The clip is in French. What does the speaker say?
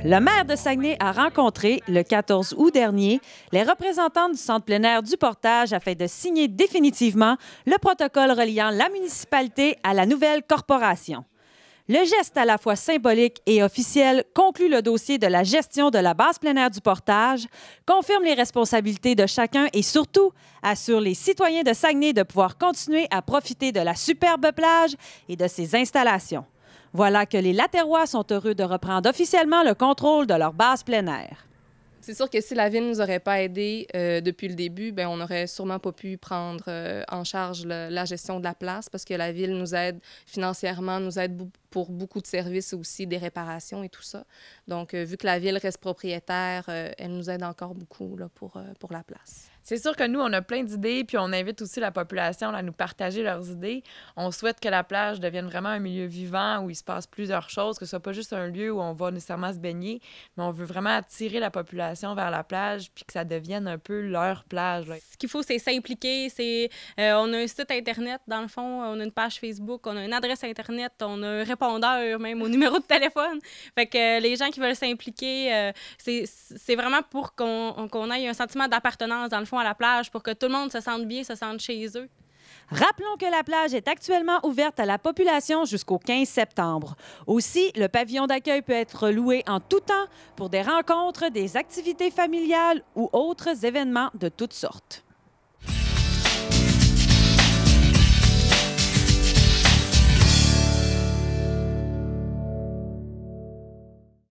Le maire de Saguenay a rencontré, le 14 août dernier, les représentants du Centre plein air du Portage afin de signer définitivement le protocole reliant la municipalité à la nouvelle corporation. Le geste à la fois symbolique et officiel conclut le dossier de la gestion de la base plein air du Portage, confirme les responsabilités de chacun et surtout assure les citoyens de Saguenay de pouvoir continuer à profiter de la superbe plage et de ses installations. Voilà que les Latérois sont heureux de reprendre officiellement le contrôle de leur base plein air. C'est sûr que si la Ville ne nous aurait pas aidés depuis le début, bien, on n'aurait sûrement pas pu prendre en charge la gestion de la place parce que la Ville nous aide financièrement, nous aide pour beaucoup de services aussi, des réparations et tout ça. Donc, vu que la Ville reste propriétaire, elle nous aide encore beaucoup là, pour la place. C'est sûr que nous, on a plein d'idées, puis on invite aussi la population à nous partager leurs idées. On souhaite que la plage devienne vraiment un milieu vivant où il se passe plusieurs choses, que ce soit pas juste un lieu où on va nécessairement se baigner, mais on veut vraiment attirer la population vers la plage puis que ça devienne un peu leur plage, là. Ce qu'il faut, c'est s'impliquer. On a un site Internet, dans le fond, on a une page Facebook, on a une adresse Internet, on a un répondeur même au numéro de téléphone. Fait que les gens qui veulent s'impliquer, c'est vraiment pour qu'on ait un sentiment d'appartenance, dans le fond, à la plage, pour que tout le monde se sente bien, se sente chez eux. Rappelons que la plage est actuellement ouverte à la population jusqu'au 15 septembre. Aussi, le pavillon d'accueil peut être loué en tout temps pour des rencontres, des activités familiales ou autres événements de toutes sortes.